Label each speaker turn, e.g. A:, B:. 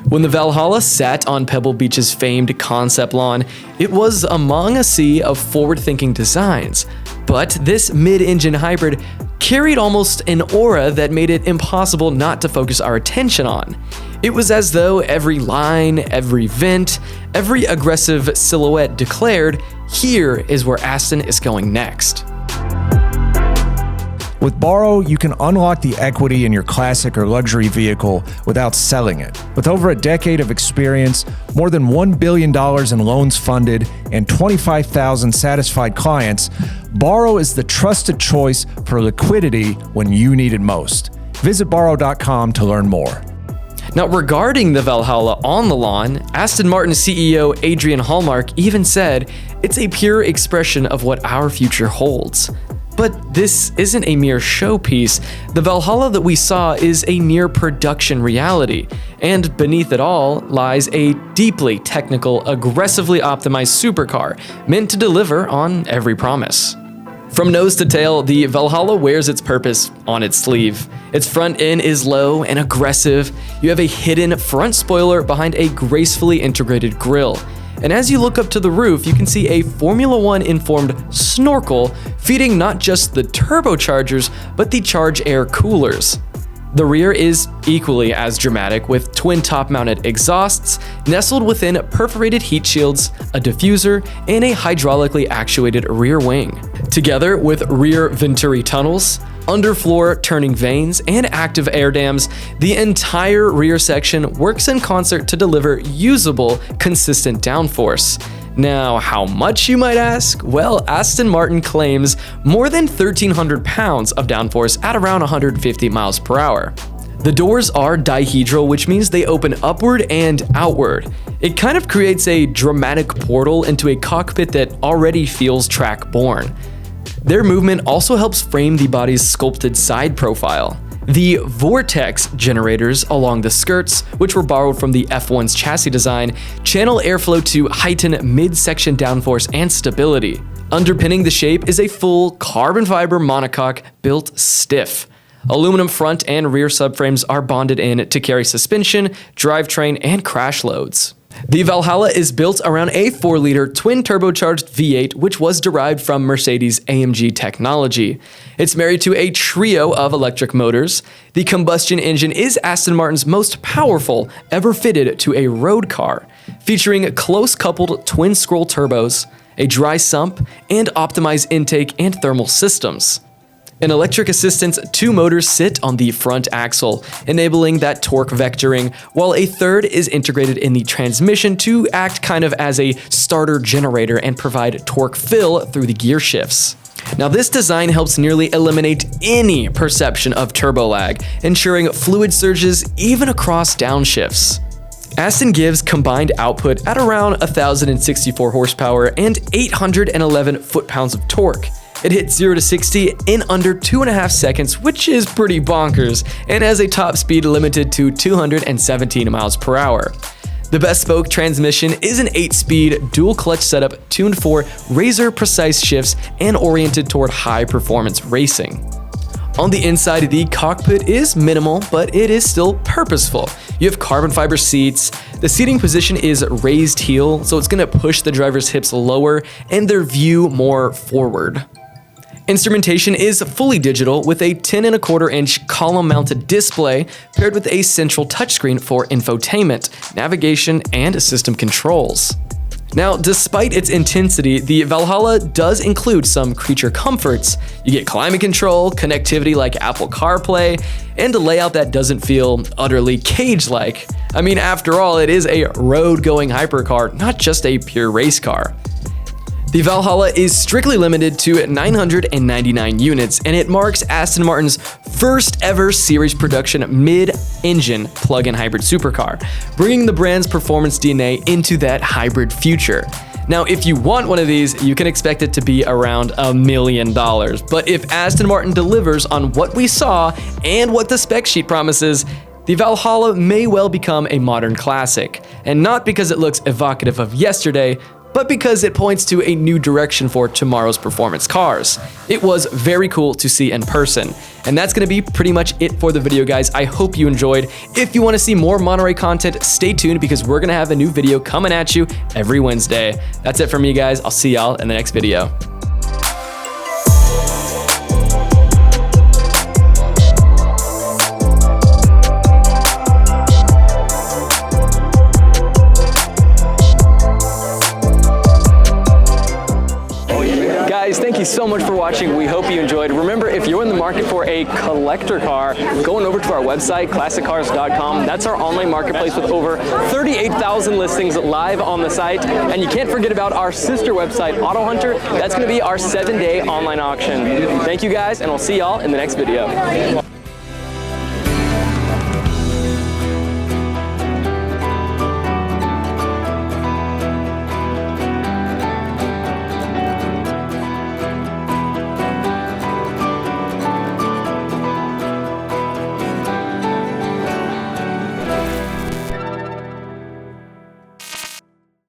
A: When the Valhalla sat on Pebble Beach's famed concept lawn, it was among a sea of forward-thinking designs. But this mid-engine hybrid carried almost an aura that made it impossible not to focus our attention on. It was as though every line, every vent, every aggressive silhouette declared, here is where Aston is going next.
B: With Borro, you can unlock the equity in your classic or luxury vehicle without selling it. With over a decade of experience, more than $1 billion in loans funded, and 25,000 satisfied clients, Borro is the trusted choice for liquidity when you need it most. Visit Borro.com to learn more.
A: Now, regarding the Valhalla on the lawn, Aston Martin CEO Adrian Hallmark even said, "It's a pure expression of what our future holds." But this isn't a mere showpiece. The Valhalla that we saw is a near production reality, and beneath it all lies a deeply technical, aggressively optimized supercar meant to deliver on every promise. From nose to tail, the Valhalla wears its purpose on its sleeve. Its front end is low and aggressive. You have a hidden front spoiler behind a gracefully integrated grille. And as you look up to the roof, you can see a Formula One informed snorkel feeding not just the turbochargers, but the Charge Air coolers. The rear is equally as dramatic, with twin top-mounted exhausts nestled within perforated heat shields, a diffuser, and a hydraulically actuated rear wing. Together with rear Venturi tunnels, underfloor turning vanes, and active air dams, the entire rear section works in concert to deliver usable, consistent downforce. Now, how much, you might ask? Well, Aston Martin claims more than 1,300 pounds of downforce at around 150 miles per hour. The doors are dihedral, which means they open upward and outward. It kind of creates a dramatic portal into a cockpit that already feels track-borne. Their movement also helps frame the body's sculpted side profile. The vortex generators along the skirts, which were borrowed from the F1's chassis design, channel airflow to heighten midsection downforce and stability. Underpinning the shape is a full carbon fiber monocoque built stiff. Aluminum front and rear subframes are bonded in to carry suspension, drivetrain, and crash loads. The Valhalla is built around a 4-liter twin-turbocharged V8, which was derived from Mercedes AMG technology. It's married to a trio of electric motors. The combustion engine is Aston Martin's most powerful ever fitted to a road car, featuring close-coupled twin-scroll turbos, a dry sump, and optimized intake and thermal systems. In electric assistance, 2 motors sit on the front axle, enabling that torque vectoring, while a third is integrated in the transmission to act kind of as a starter generator and provide torque fill through the gear shifts. Now, this design helps nearly eliminate any perception of turbo lag, ensuring fluid surges even across downshifts. Aston gives combined output at around 1,064 horsepower and 811 foot-pounds of torque. It hits 0 to 60 in under 2.5 seconds, which is pretty bonkers, and has a top speed limited to 217 miles per hour. The best-spoke transmission is an 8-speed dual-clutch setup tuned for razor-precise shifts and oriented toward high-performance racing. On the inside, the cockpit is minimal, but it is still purposeful. You have carbon fiber seats. The seating position is raised heel, so it's going to push the driver's hips lower and their view more forward. Instrumentation is fully digital with a 10.25-inch column-mounted display paired with a central touchscreen for infotainment, navigation, and system controls. Now, despite its intensity, the Valhalla does include some creature comforts. You get climate control, connectivity like Apple CarPlay, and a layout that doesn't feel utterly cage-like. I mean, after all, it is a road-going hypercar, not just a pure race car. The Valhalla is strictly limited to 999 units, and it marks Aston Martin's first ever series production mid-engine plug-in hybrid supercar, bringing the brand's performance DNA into that hybrid future. Now, if you want one of these, you can expect it to be around $1 million. But if Aston Martin delivers on what we saw and what the spec sheet promises, the Valhalla may well become a modern classic, and not because it looks evocative of yesterday, but because it points to a new direction for tomorrow's performance cars. It was very cool to see in person. And that's gonna be pretty much it for the video, guys. I hope you enjoyed. If you wanna see more Monterey content, stay tuned because we're gonna have a new video coming at you every Wednesday. That's it from me, guys. I'll see y'all in the next video. Guys, thank you so much for watching. We hope you enjoyed. Remember, if you're in the market for a collector car, going over to our website, classiccars.com. That's our online marketplace with over 38,000 listings live on the site. And you can't forget about our sister website, Auto Hunter. That's going to be our 7-day online auction. Thank you guys, and we'll see y'all in the next video.